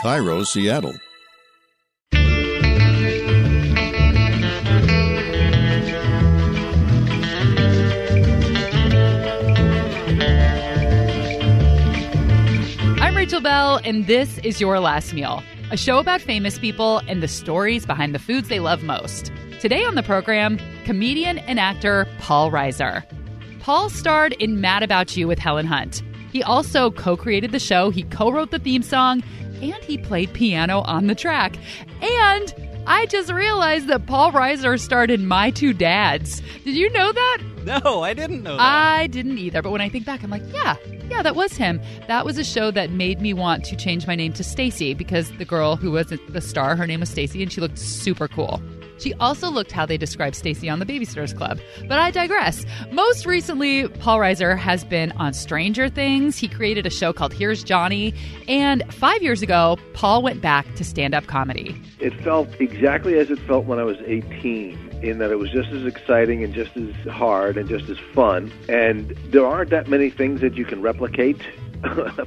Cairo, Seattle. I'm Rachel Bell, and this is Your Last Meal, a show about famous people and the stories behind the foods they love most. Today on the program, comedian and actor Paul Reiser. Paul starred in Mad About You with Helen Hunt. He also co-created the show, he co-wrote the theme song, and he played piano on the track. And I just realized that Paul Reiser starred in My Two Dads. Did you know that? No, I didn't know that. I didn't either, but when I think back, I'm like, yeah, that was him. That was a show that made me want to change my name to Stacy because the girl who was the star, her name was Stacy, and she looked super cool. She also looked how they described Stacy on the Babysitters Club. But I digress. Most recently, Paul Reiser has been on Stranger Things. He created a show called Here's Johnny. And 5 years ago, Paul went back to stand-up comedy. It felt exactly as it felt when I was 18, in that it was just as exciting and just as hard and just as fun. And there aren't that many things that you can replicate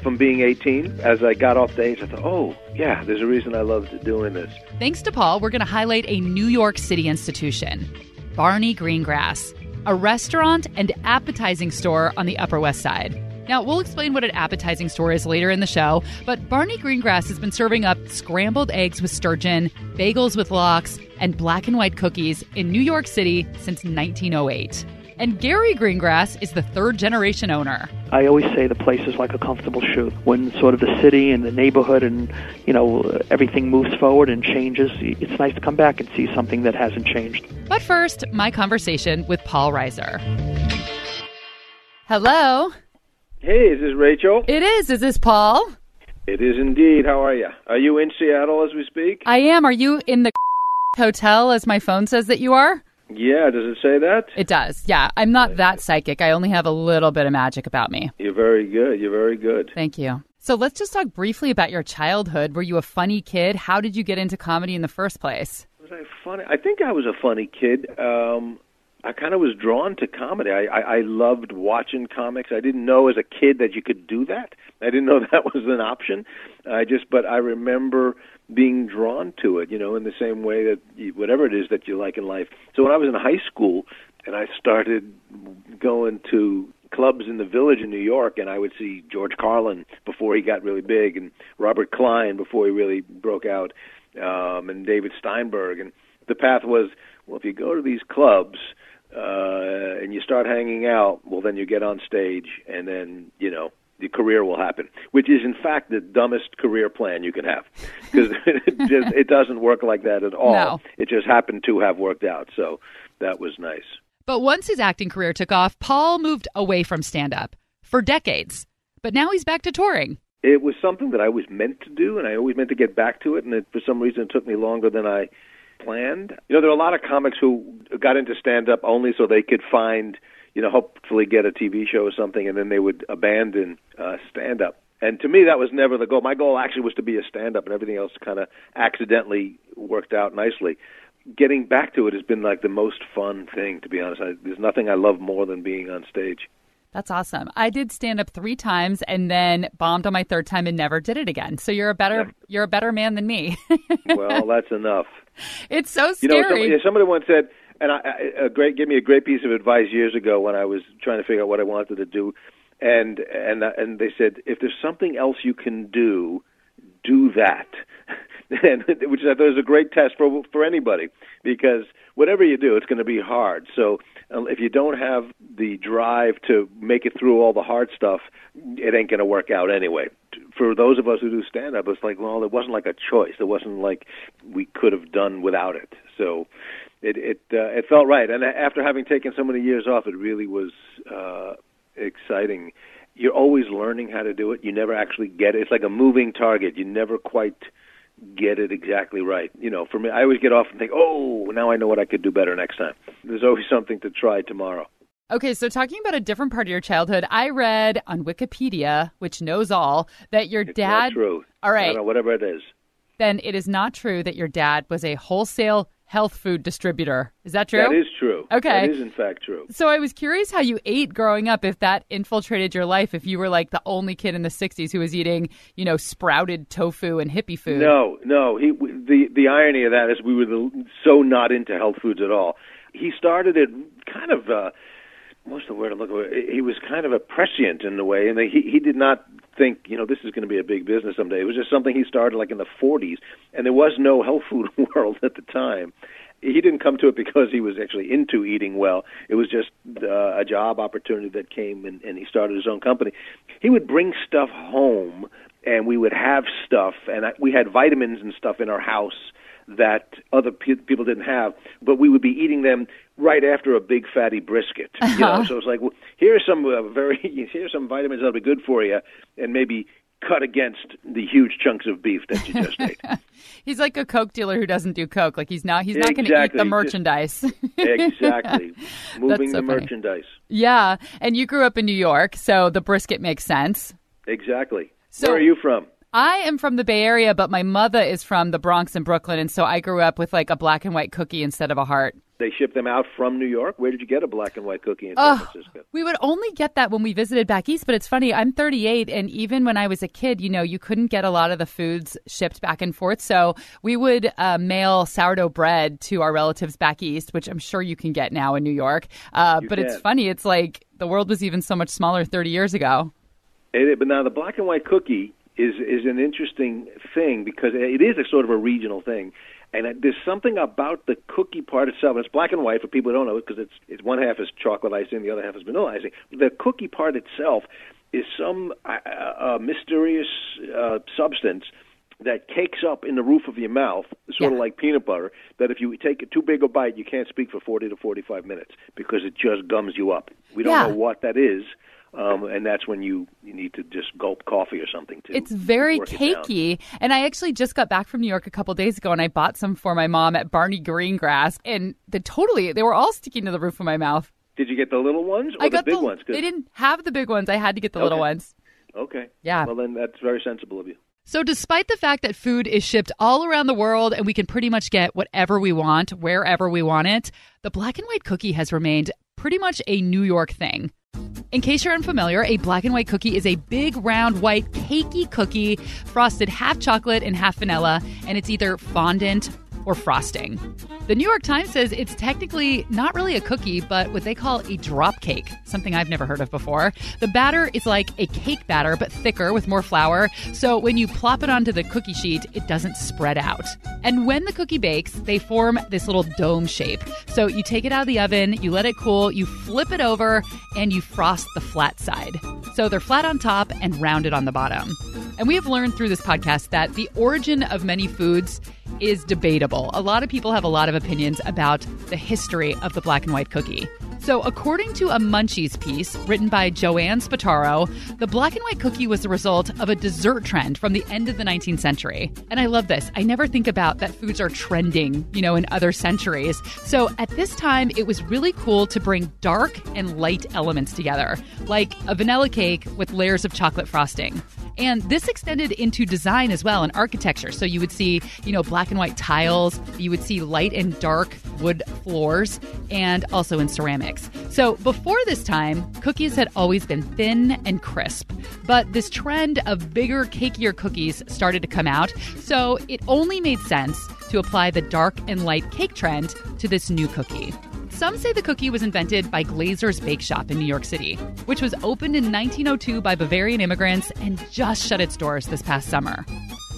from being 18. As I got off stage, I thought, oh, yeah, there's a reason I loved doing this. Thanks to Paul, we're going to highlight a New York City institution, Barney Greengrass, a restaurant and appetizing store on the Upper West Side. Now, we'll explain what an appetizing store is later in the show, but Barney Greengrass has been serving up scrambled eggs with sturgeon, bagels with lox, and black and white cookies in New York City since 1908. And Gary Greengrass is the third-generation owner. I always say the place is like a comfortable shoe. When sort of the city and the neighborhood and, everything moves forward and changes, it's nice to come back and see something that hasn't changed. But first, my conversation with Paul Reiser. Hello? Hey, is this Rachel? It is. Is this Paul? It is indeed. How are you? Are you in Seattle as we speak? I am. Are you in the hotel as my phone says that you are? Yeah, does it say that? It does, yeah. I'm not that psychic. I only have a little bit of magic about me. You're very good. You're very good. Thank you. So let's just talk briefly about your childhood. Were you a funny kid? How did you get into comedy in the first place? Was I funny? I think I was a funny kid. I kind of was drawn to comedy. I loved watching comics. I didn't know as a kid that you could do that. I didn't know that was an option. But I remember being drawn to it, in the same way that whatever it is that you like in life. So when I was in high school and I started going to clubs in the Village in New York, and I would see George Carlin before he got really big, and Robert Klein before he really broke out, and David Steinberg. And the path was, well, if you go to these clubs and you start hanging out, well, then you get on stage, and then, the career will happen, which is, in fact, the dumbest career plan you can have, because it doesn't work like that at all. No. It just happened to have worked out, so that was nice. But once his acting career took off, Paul moved away from stand-up for decades. But now he's back to touring. It was something that I was meant to do, and I always meant to get back to it, and for some reason it took me longer than I planned. There are a lot of comics who got into stand-up only so they could find, hopefully get a TV show or something, and then they would abandon stand-up. And to me, that was never the goal. My goal actually was to be a stand-up, and everything else kind of accidentally worked out nicely. Getting back to it has been like the most fun thing, to be honest. There's nothing I love more than being on stage. That's awesome. I did stand up 3 times and then bombed on my 3rd time and never did it again. So you're a better man than me. Well, that's enough. It's so scary. Somebody once said, and gave me a great piece of advice years ago when I was trying to figure out what I wanted to do, and they said, if there's something else you can do, do that. And, which I thought was a great test for anybody, because whatever you do, it's going to be hard. So if you don't have the drive to make it through all the hard stuff, it ain't going to work out anyway. For those of us who do stand-up, it's like, well, it wasn't like a choice. It wasn't like we could have done without it. So it felt right. And after having taken so many years off, it really was exciting. You're always learning how to do it. You never actually get it. It's like a moving target. You never quite get it exactly right. For me, I always get off and think, oh, now I know what I could do better next time. There's always something to try tomorrow. Okay, so talking about a different part of your childhood, I read on Wikipedia, which knows all, that your dad... It's not true. All right. I don't know, whatever it is. Then it is not true that your dad was a wholesale health food distributor. Is that true? That is true. Okay. That is, in fact, true. So I was curious how you ate growing up, if that infiltrated your life, if you were like the only kid in the 60s who was eating, sprouted tofu and hippie food. No. The irony of that is we were so not into health foods at all. He started it kind of, what's the word I'm looking for? He was kind of a prescient in a way, and he did not think, this is going to be a big business someday. It was just something he started like in the 40s, and there was no health food world at the time. He didn't come to it because he was actually into eating well. It was just a job opportunity that came, and he started his own company. He would bring stuff home, and we would have stuff, and we had vitamins and stuff in our house that other people didn't have, but we would be eating them right after a big fatty brisket. So it's like, well, here's some vitamins that'll be good for you, and maybe cut against the huge chunks of beef that you just ate. He's like a Coke dealer who doesn't do Coke. Like he's not going to eat the merchandise. Exactly. Moving so the funny. merchandise. Yeah. And you grew up in New York, so the brisket makes sense. Exactly. So, where are you from? I am from the Bay Area, but my mother is from the Bronx and Brooklyn, and so I grew up with like a black and white cookie instead of a heart. They ship them out from New York? Where did you get a black and white cookie in San Francisco? We would only get that when we visited back east, but it's funny, I'm 38, and even when I was a kid, you couldn't get a lot of the foods shipped back and forth, so we would mail sourdough bread to our relatives back east, which I'm sure you can get now in New York. But it's funny, it's like the world was even so much smaller 30 years ago. But now the black and white cookie is an interesting thing because it is a sort of a regional thing. And there's something about the cookie part itself. And it's black and white for people who don't know it because it's one half is chocolate icing, the other half is vanilla icing. The cookie part itself is some mysterious substance that cakes up in the roof of your mouth, sort of like peanut butter, that if you take too big a bite, you can't speak for 40 to 45 minutes because it just gums you up. We don't know what that is. And that's when you need to just gulp coffee or something too. It's very cakey. And I actually just got back from New York a couple days ago, and I bought some for my mom at Barney Greengrass, and they were all sticking to the roof of my mouth. Did you get the little ones or the big ones? They didn't have the big ones. I had to get the little ones. Okay. Yeah. Well, then that's very sensible of you. So despite the fact that food is shipped all around the world and we can pretty much get whatever we want, wherever we want it, the black and white cookie has remained pretty much a New York thing. In case you're unfamiliar, a black and white cookie is a big, round, white, cakey cookie frosted half chocolate and half vanilla, and it's either fondant or frosting. The New York Times says it's technically not really a cookie, but what they call a drop cake, something I've never heard of before. The batter is like a cake batter, but thicker with more flour. So when you plop it onto the cookie sheet, it doesn't spread out. And when the cookie bakes, they form this little dome shape. So you take it out of the oven, you let it cool, you flip it over, and you frost the flat side. So they're flat on top and rounded on the bottom. And we have learned through this podcast that the origin of many foods is debatable. A lot of people have a lot of opinions about the history of the black and white cookie. So according to a Munchies piece written by Joanne Spataro, the black and white cookie was the result of a dessert trend from the end of the 19th century. And I love this. I never think about that foods are trending, in other centuries. So at this time, it was really cool to bring dark and light elements together, like a vanilla cake with layers of chocolate frosting. And this extended into design as well, and architecture. So you would see, black and white tiles, you would see light and dark wood floors, and also in ceramics. So before this time, cookies had always been thin and crisp. But this trend of bigger, cakier cookies started to come out, so it only made sense to apply the dark and light cake trend to this new cookie. Some say the cookie was invented by Glazer's Bake Shop in New York City, which was opened in 1902 by Bavarian immigrants and just shut its doors this past summer.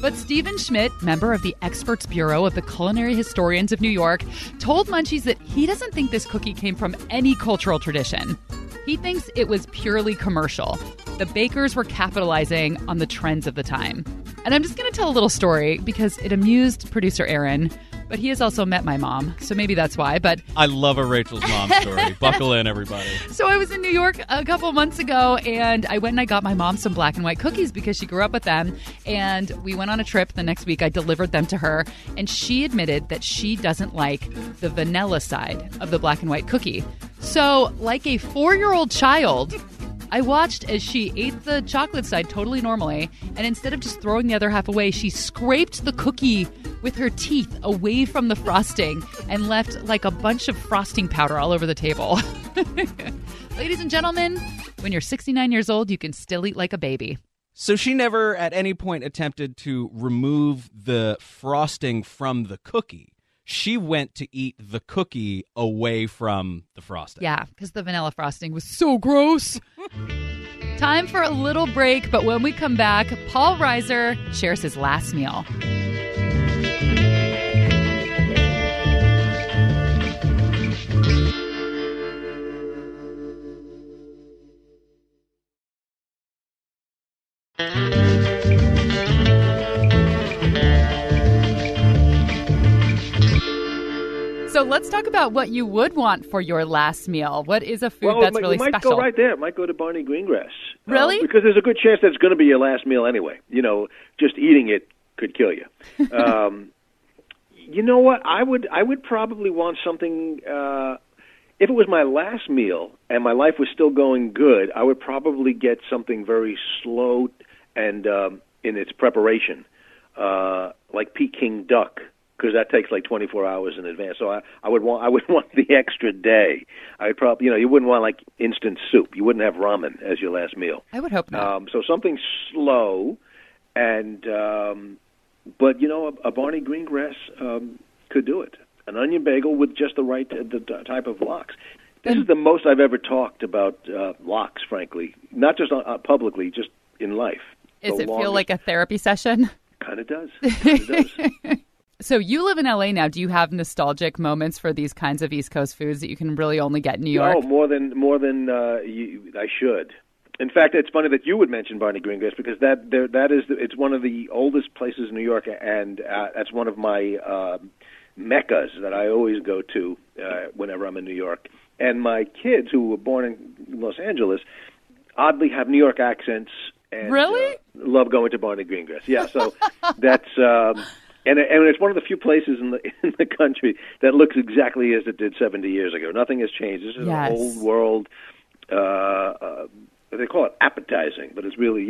But Stephen Schmidt, member of the Experts Bureau of the Culinary Historians of New York, told Munchies that he doesn't think this cookie came from any cultural tradition. He thinks it was purely commercial. The bakers were capitalizing on the trends of the time. And I'm just going to tell a little story because it amused producer Aaron, but he has also met my mom, so maybe that's why. But I love a Rachel's mom story. Buckle in, everybody. So I was in New York a couple months ago, and I went and I got my mom some black and white cookies because she grew up with them. And we went on a trip the next week. I delivered them to her, and she admitted that she doesn't like the vanilla side of the black and white cookie. So like a 4-year-old child, I watched as she ate the chocolate side totally normally, and instead of just throwing the other half away, she scraped the cookie with her teeth away from the frosting and left like a bunch of frosting powder all over the table. Ladies and gentlemen, when you're 69 years old, you can still eat like a baby. So she never at any point attempted to remove the frosting from the cookie. She went to eat the cookie away from the frosting. Yeah, because the vanilla frosting was so gross. Time for a little break, but when we come back, Paul Reiser shares his last meal. So let's talk about what you would want for your last meal. What is a food that's really special? Well, it might go right there. It might go to Barney Greengrass. Really? Because there's a good chance that it's going to be your last meal anyway. You know, just eating it could kill you. You know what? I would probably want something. If it was my last meal and my life was still going good, I would probably get something very slow and in its preparation, like Peking duck, because that takes like 24 hours in advance. So I would want the extra day. I'd probably, you wouldn't want like instant soup. You wouldn't have ramen as your last meal. I would hope not. So something slow, and but a Barney Greengrass could do it. An onion bagel with just the type of lox. This is the most I've ever talked about lox, frankly. Not just publicly, just in life. Does it feel like a therapy session? Kind of does. So you live in L.A. now. Do you have nostalgic moments for these kinds of East Coast foods that you can really only get in New York? Oh, more than I should. In fact, it's funny that you would mention Barney Greengrass because it's one of the oldest places in New York, and that's one of my meccas that I always go to whenever I'm in New York. And my kids, who were born in Los Angeles, oddly have New York accents. And, really? Love going to Barney Greengrass. Yeah, so that's and it's one of the few places in the country that looks exactly as it did 70 years ago. Nothing has changed. This is an old world. They call it appetizing, but it's really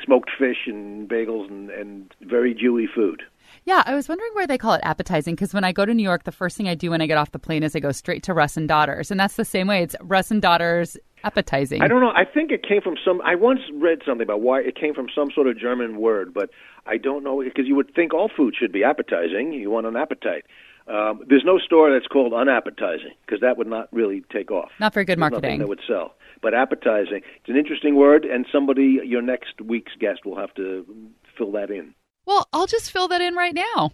smoked fish and bagels and very Jewy food. Yeah, I was wondering where they call it appetizing, because when I go to New York, the first thing I do when I get off the plane is I go straight to Russ and Daughters, and that's the same way. It's Russ and Daughters appetizing. I don't know. I think it came from I once read something about why it came from some sort of German word, but I don't know, because you would think all food should be appetizing. You want an appetite. There's no store that's called unappetizing, because that would not really take off. Not very good marketing. Nothing that would sell. But appetizing, it's an interesting word, and somebody, your next week's guest, will have to fill that in. Well, I'll just fill that in right now.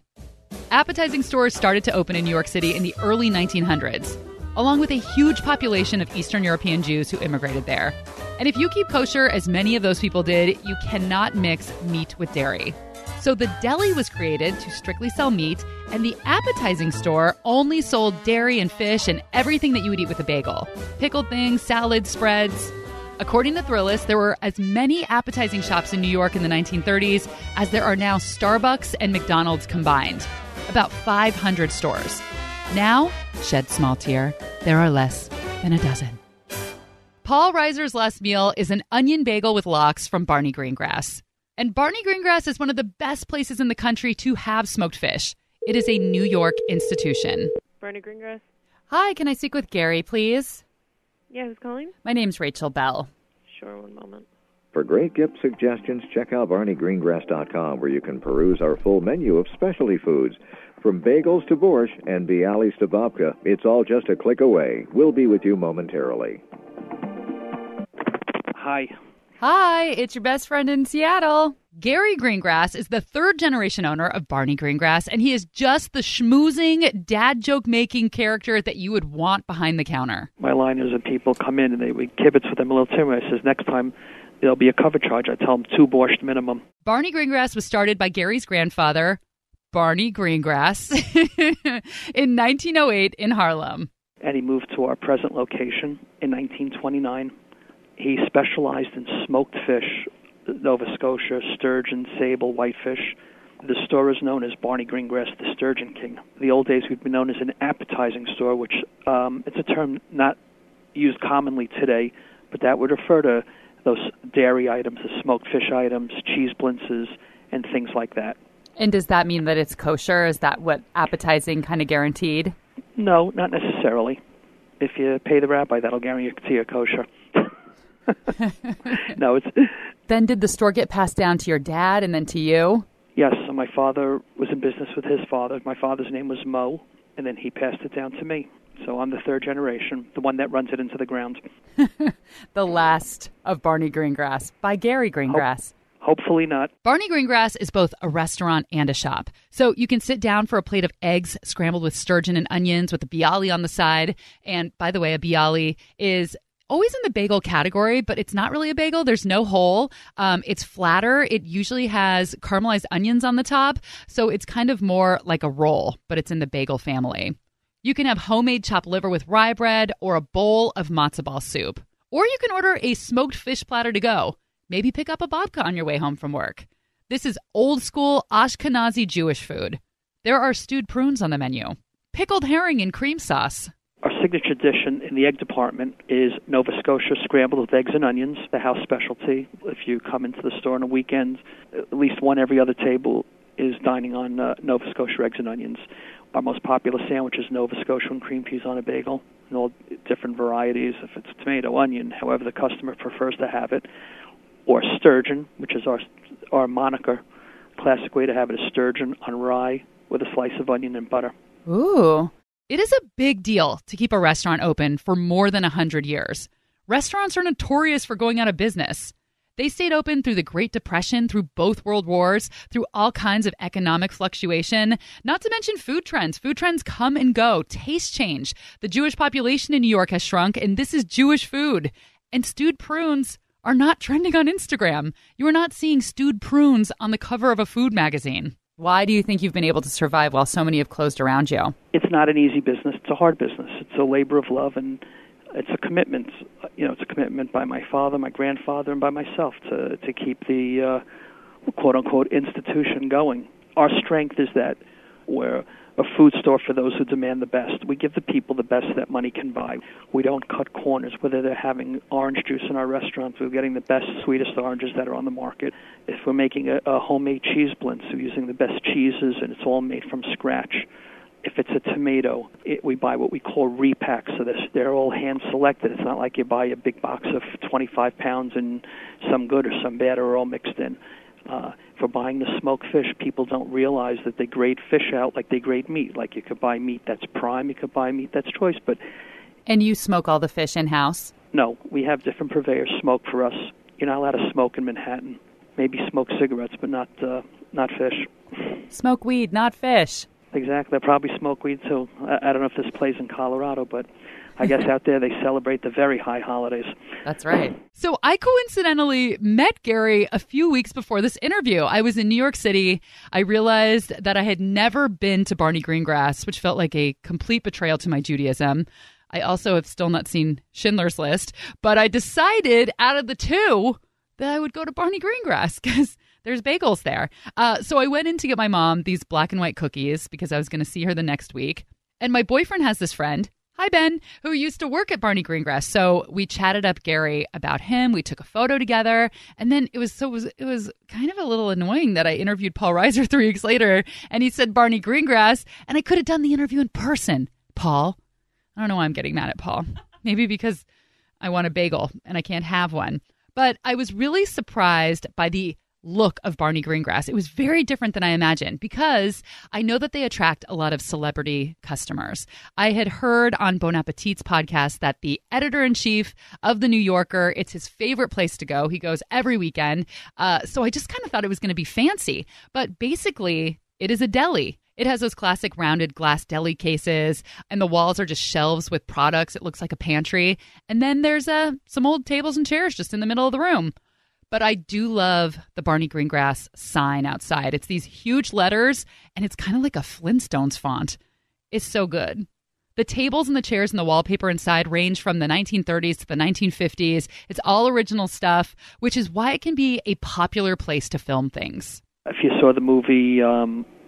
Appetizing stores started to open in New York City in the early 1900s, along with a huge population of Eastern European Jews who immigrated there. And if you keep kosher, as many of those people did, you cannot mix meat with dairy. So the deli was created to strictly sell meat, and the appetizing store only sold dairy and fish and everything that you would eat with a bagel. Pickled things, salads, spreads. According to Thrillist, there were as many appetizing shops in New York in the 1930s as there are now Starbucks and McDonald's combined. About 500 stores. Now, shed small tear, there are less than a dozen. Paul Reiser's last meal is an onion bagel with lox from Barney Greengrass. And Barney Greengrass is one of the best places in the country to have smoked fish. It is a New York institution. Barney Greengrass? Hi, can I speak with Gary, please? Yeah, who's calling? My name's Rachel Bell. Sure, one moment. For great gift suggestions, check out BarneyGreengrass.com, where you can peruse our full menu of specialty foods. From bagels to borscht and bialys to babka, it's all just a click away. We'll be with you momentarily. Hi. Hi, it's your best friend in Seattle. Gary Greengrass is the third-generation owner of Barney Greengrass, and he is just the schmoozing, dad joke-making character that you would want behind the counter. My line is that people come in and we kibitz with them a little timber. I says, next time there'll be a cover charge. I tell them 2 borscht minimum. Barney Greengrass was started by Gary's grandfather, Barney Greengrass, in 1908 in Harlem. And he moved to our present location in 1929. He specialized in smoked fish, Nova Scotia, sturgeon, sable, whitefish. The store is known as Barney Greengrass, the Sturgeon King. The old days we'd been known as an appetizing store, which it's a term not used commonly today, but that would refer to those dairy items, the smoked fish items, cheese blintzes, and things like that. And does that mean that it's kosher? Is that what appetizing kind of guaranteed? No, not necessarily. If you pay the rabbi, that'll guarantee you kosher. No, it's... Then did the store get passed down to your dad and then to you? Yes, so my father was in business with his father. My father's name was Mo, and then he passed it down to me. So I'm the third generation, the one that runs it into the ground. The last of Barney Greengrass by Gary Greengrass. Hopefully not. Barney Greengrass is both a restaurant and a shop. So you can sit down for a plate of eggs scrambled with sturgeon and onions with a bialy on the side. And by the way, a bialy is always in the bagel category, but it's not really a bagel. There's no hole. It's flatter. It usually has caramelized onions on the top. So it's kind of more like a roll, but it's in the bagel family. You can have homemade chopped liver with rye bread or a bowl of matzo ball soup. Or you can order a smoked fish platter to go. Maybe pick up a babka on your way home from work. This is old school Ashkenazi Jewish food. There are stewed prunes on the menu, pickled herring in cream sauce. Our signature dish in the egg department is Nova Scotia scrambled with eggs and onions, the house specialty. If you come into the store on a weekend, at least one every other table is dining on Nova Scotia eggs and onions. Our most popular sandwich is Nova Scotia and cream cheese on a bagel, and all different varieties. If it's tomato, onion, however the customer prefers to have it. Or sturgeon, which is our moniker. Classic way to have it is sturgeon on rye with a slice of onion and butter. Ooh. It is a big deal to keep a restaurant open for more than 100 years. Restaurants are notorious for going out of business. They stayed open through the Great Depression, through both World Wars, through all kinds of economic fluctuation, not to mention food trends. Food trends come and go, tastes change. The Jewish population in New York has shrunk, and this is Jewish food. And stewed prunes are not trending on Instagram. You are not seeing stewed prunes on the cover of a food magazine. Why do you think you've been able to survive while so many have closed around you? It's not an easy business. It's a hard business. It's a labor of love, and it's a commitment. It's a commitment by my father, my grandfather, and by myself to keep the quote-unquote institution going. Our strength is that we're a food store for those who demand the best. We give the people the best that money can buy. We don't cut corners. Whether they're having orange juice in our restaurants, we're getting the best, sweetest oranges that are on the market. If we're making a homemade cheese blintz, we're using the best cheeses, and it's all made from scratch. If it's a tomato, we buy what we call repacks, so they're all hand-selected. It's not like you buy a big box of 25 pounds and some good or some bad are all mixed in. For buying the smoked fish, people don't realize that they grade fish out like they grade meat. Like you could buy meat that's prime, you could buy meat that's choice. And you smoke all the fish in-house? No, we have different purveyors smoke for us. You're not allowed to smoke in Manhattan. Maybe smoke cigarettes, but not fish. Smoke weed, not fish. Exactly. I probably smoke weed too. I don't know if this plays in Colorado, but I guess out there they celebrate the very high holidays. That's right. So I coincidentally met Gary a few weeks before this interview. I was in New York City. I realized that I had never been to Barney Greengrass, which felt like a complete betrayal to my Judaism. I also have still not seen Schindler's List, but I decided out of the two that I would go to Barney Greengrass because there's bagels there. So I went in to get my mom these black and white cookies because I was going to see her the next week. And my boyfriend has this friend, hi Ben, who used to work at Barney Greengrass. So we chatted up Gary about him. We took a photo together. And then it was kind of a little annoying that I interviewed Paul Reiser 3 weeks later and he said Barney Greengrass and I could have done the interview in person. Paul, I don't know why I'm getting mad at Paul. Maybe because I want a bagel and I can't have one. But I was really surprised by the look of Barney Greengrass. It was very different than I imagined because I know that they attract a lot of celebrity customers. I had heard on Bon Appetit's podcast that the editor-in-chief of The New Yorker, it's his favorite place to go. He goes every weekend. So I just kind of thought it was going to be fancy. But basically, it is a deli. It has those classic rounded glass deli cases, and the walls are just shelves with products. It looks like a pantry. And then there's some old tables and chairs just in the middle of the room. But I do love the Barney Greengrass sign outside. It's these huge letters, and it's kind of like a Flintstones font. It's so good. The tables and the chairs and the wallpaper inside range from the 1930s to the 1950s. It's all original stuff, which is why it can be a popular place to film things. If you saw the movie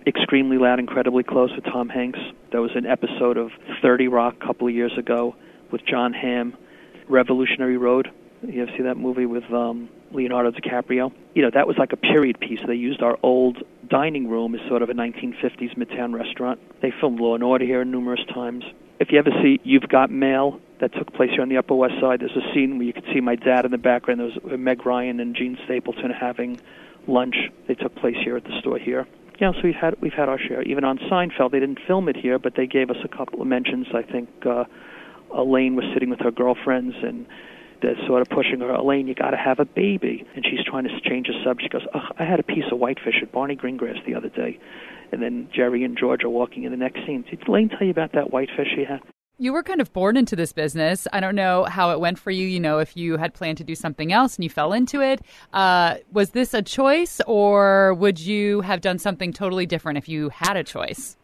Extremely Loud, Incredibly Close with Tom Hanks, there was an episode of 30 Rock a couple of years ago with John Hamm, Revolutionary Road. You ever see that movie with Leonardo DiCaprio? You know, that was like a period piece. They used our old dining room as sort of a 1950s Midtown restaurant. They filmed Law and Order here numerous times. If you ever see You've Got Mail, that took place here on the Upper West Side, there's a scene where you could see my dad in the background. There was Meg Ryan and Gene Stapleton having lunch. They took place here at the store here. Yeah, so we've had our share. Even on Seinfeld, they didn't film it here, but they gave us a couple of mentions. I think Elaine was sitting with her girlfriends, and they're sort of pushing her, Elaine, you got to have a baby. And she's trying to change the subject. She goes, I had a piece of whitefish at Barney Greengrass the other day. And then Jerry and George are walking in the next scene. Did Elaine tell you about that whitefish she had? You were kind of born into this business. I don't know how it went for you, you know, if you had planned to do something else and you fell into it. Was this a choice, or would you have done something totally different if you had a choice?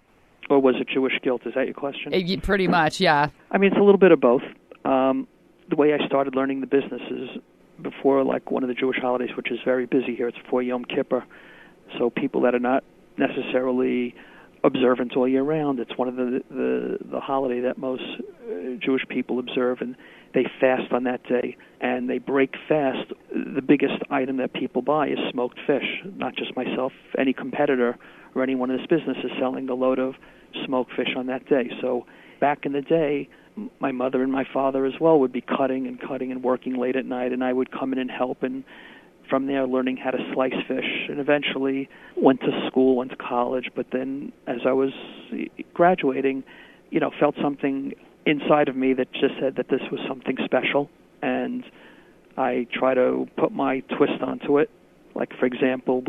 Or was it Jewish guilt? Is that your question? Pretty much, yeah. I mean, it's a little bit of both. The way I started learning the business is before, like, one of the Jewish holidays, which is very busy here. It's before Yom Kippur. So people that are not necessarily observant all year round, it's one of the holiday that most Jewish people observe, and they fast on that day. And they break fast. The biggest item that people buy is smoked fish. Not just myself, any competitor or anyone in this business is selling a load of smoked fish on that day. So back in the day, my mother and my father as well would be cutting and working late at night, and I would come in and help, and from there learning how to slice fish, and eventually went to school, went to college. But then as I was graduating, you know, felt something inside of me that just said that this was something special, and I try to put my twist onto it. Like, for example,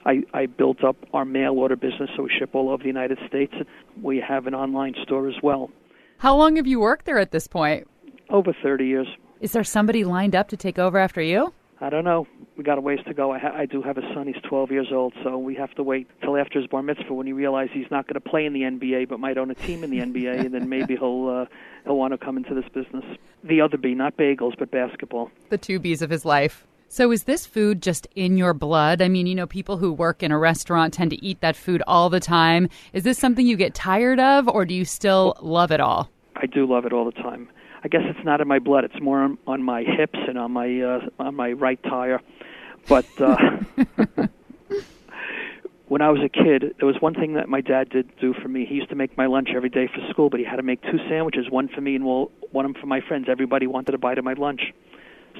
I built up our mail order business, so we ship all over the United States. We have an online store as well. How long have you worked there at this point? Over 30 years. Is there somebody lined up to take over after you? I don't know. We got a ways to go. I do have a son. He's 12 years old, so we have to wait till after his bar mitzvah when he realizes he's not going to play in the NBA but might own a team in the NBA, and then maybe he'll want to come into this business. The other B, not bagels, but basketball. The two Bs of his life. So is this food just in your blood? I mean, you know, people who work in a restaurant tend to eat that food all the time. Is this something you get tired of, or do you still love it all? I do love it all the time. I guess it's not in my blood. It's more on my hips and on my right tire. But when I was a kid, there was one thing that my dad did do for me. He used to make my lunch every day for school, but he had to make 2 sandwiches, one for me and one for my friends. Everybody wanted a bite of my lunch.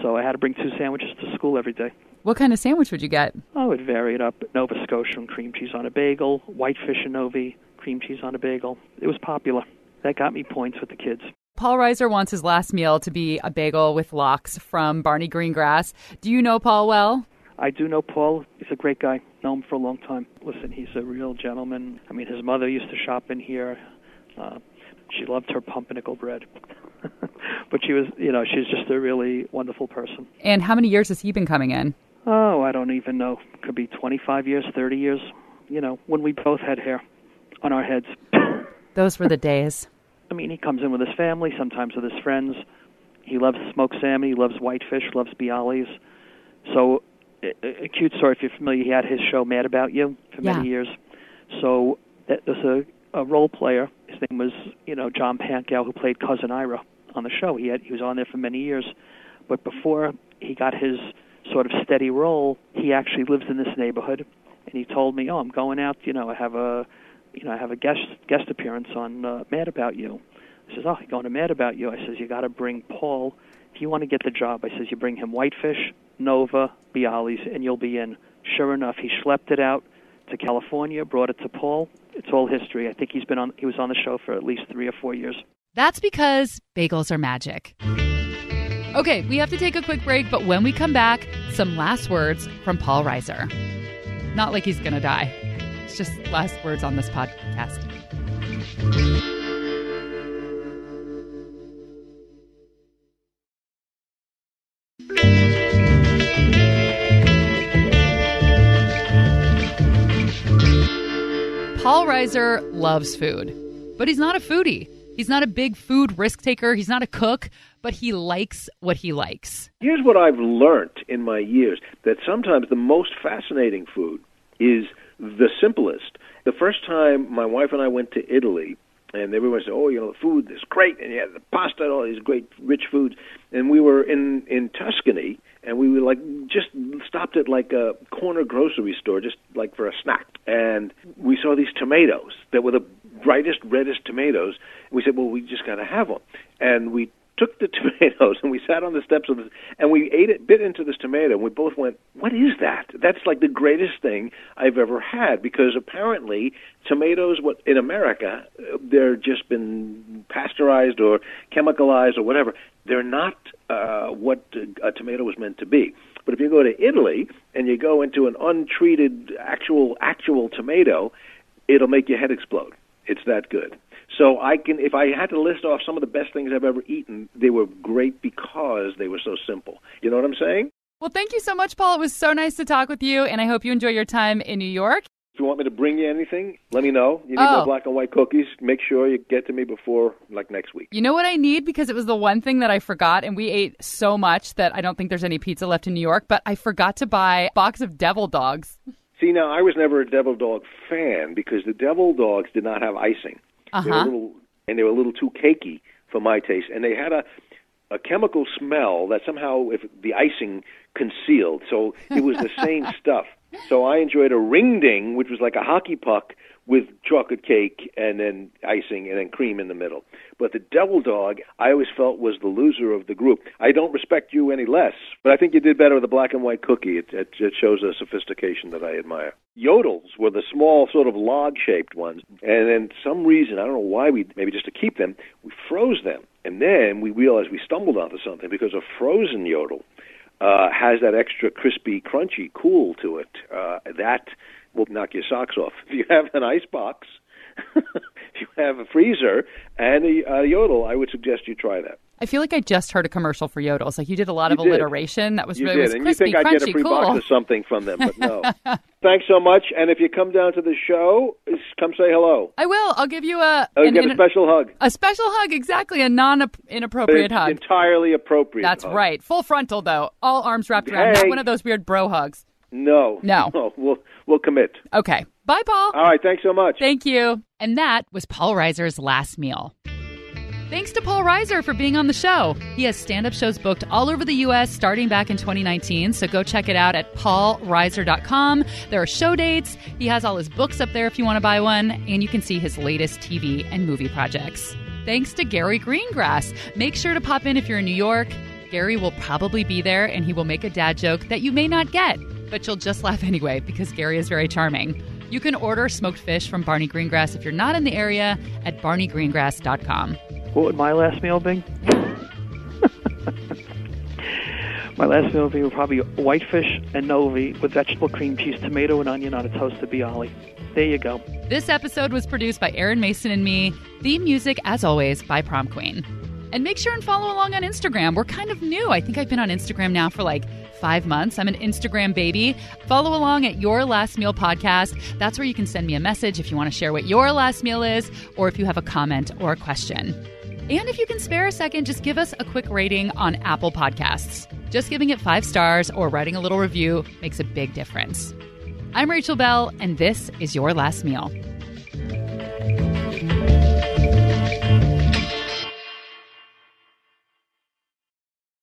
So I had to bring 2 sandwiches to school every day. What kind of sandwich would you get? I would vary it up. Nova Scotia and cream cheese on a bagel, whitefish and Novi, cream cheese on a bagel. It was popular. That got me points with the kids. Paul Reiser wants his last meal to be a bagel with lox from Barney Greengrass. Do you know Paul well? I do know Paul. He's a great guy. Known him for a long time. Listen, he's a real gentleman. I mean, his mother used to shop in here. She loved her pumpernickel bread. But she was, you know, she's just a really wonderful person. And how many years has he been coming in? Oh, I don't even know. Could be 25 years, 30 years. You know, when we both had hair on our heads. Those were the days. I mean, he comes in with his family, sometimes with his friends. He loves smoked salmon. He loves whitefish, loves bialys. So, a cute story, if you're familiar, he had his show Mad About You for many years. So, there's a role player. His name was, you know, John Pankow, who played Cousin Ira on the show. He was on there for many years. But before he got his sort of steady role, he actually lives in this neighborhood. And he told me, I'm going out, you know, I have a guest appearance on Mad About You. I says, you're going to Mad About You? I says, you got to bring Paul. If you want to get the job, I says, you bring him whitefish, Nova, bialys, and you'll be in. Sure enough, he schlepped it out to California, brought it to Paul. It's all history. I think he was on the show for at least 3 or 4 years. That's because bagels are magic. Okay, we have to take a quick break, but when we come back, some last words from Paul Reiser. Not like he's going to die. It's just last words on this podcast. Paul Reiser loves food, but he's not a foodie. He's not a big food risk taker. He's not a cook, but he likes what he likes. Here's what I've learned in my years, that sometimes the most fascinating food is the simplest. The first time my wife and I went to Italy, And everyone said, "Oh, the food is great," and you had the pasta and all these great rich foods. And we were in Tuscany, and we were just stopped at a corner grocery store just for a snack. And we saw these tomatoes that were the brightest, reddest tomatoes. And we said, "Well, we just got to have them." And we took the tomatoes and we sat on the steps of this, and we bit into this tomato, and we both went, "What is that?" That's the greatest thing I've ever had, because apparently tomatoes, in America, they're just been pasteurized or chemicalized or whatever. They're not what a tomato was meant to be. But if you go to Italy and you go into an untreated actual tomato, it'll make your head explode. It's that good. So if I had to list off some of the best things I've ever eaten, they were great because they were so simple. You know what I'm saying? Well, thank you so much, Paul. It was so nice to talk with you, and I hope you enjoy your time in New York. If you want me to bring you anything, let me know. You need more black and white cookies, make sure you get to me before next week. You know what I need? Because it was the one thing that I forgot, and we ate so much that I don't think there's any pizza left in New York, but I forgot to buy a box of devil dogs. See, now, I was never a devil dog fan because the devil dogs did not have icing. They were a little too cakey for my taste, and they had a chemical smell that somehow the icing concealed. So it was the same stuff. So I enjoyed a ring ding, which was like a hockey puck with chocolate cake and then icing and then cream in the middle. But the devil dog, I always felt, was the loser of the group. I don't respect you any less, but I think you did better with the black and white cookie. It shows a sophistication that I admire. Yodels were the small sort of log-shaped ones, and then some reason, I don't know why, maybe just to keep them, we froze them. And then we realized we stumbled onto something, because a frozen yodel has that extra crispy, crunchy cool to it. That will knock your socks off. If you have an ice box, if you have a freezer and a yodel, I would suggest you try that. I feel like I just heard a commercial for yodels. You did a lot of alliteration. That was you really did. was And crispy, you think crunchy, I'd get a free cool. box of something from them, but no. Thanks so much. And if you come down to the show, come say hello. I will. I'll give you get a special hug. A special hug, exactly. A non-inappropriate hug. Entirely appropriate. That's hug. Right. Full frontal, though. All arms wrapped around. Not one of those weird bro hugs. No. We'll commit. Okay. Bye, Paul. All right. Thanks so much. Thank you. And that was Paul Reiser's last meal. Thanks to Paul Reiser for being on the show. He has stand-up shows booked all over the U.S. starting back in 2019, so go check it out at paulreiser.com. There are show dates. He has all his books up there if you want to buy one, and you can see his latest TV and movie projects. Thanks to Gary Greengrass. Make sure to pop in if you're in New York. Gary will probably be there, and he will make a dad joke that you may not get, but you'll just laugh anyway because Gary is very charming. You can order smoked fish from Barney Greengrass if you're not in the area at barneygreengrass.com. What would my last meal be? My last meal would be probably whitefish and novi with vegetable cream cheese, tomato, and onion on a toasted bialy. There you go. This episode was produced by Aaron Mason and me. Theme music, as always, by Prom Queen. And make sure and follow along on Instagram. We're kind of new. I think I've been on Instagram now for 5 months. I'm an Instagram baby. Follow along at Your Last Meal Podcast. That's where you can send me a message if you want to share what your last meal is, or if you have a comment or a question. And if you can spare a second, just give us a quick rating on Apple Podcasts. Just giving it 5 stars or writing a little review makes a big difference. I'm Rachel Bell, and this is Your Last Meal.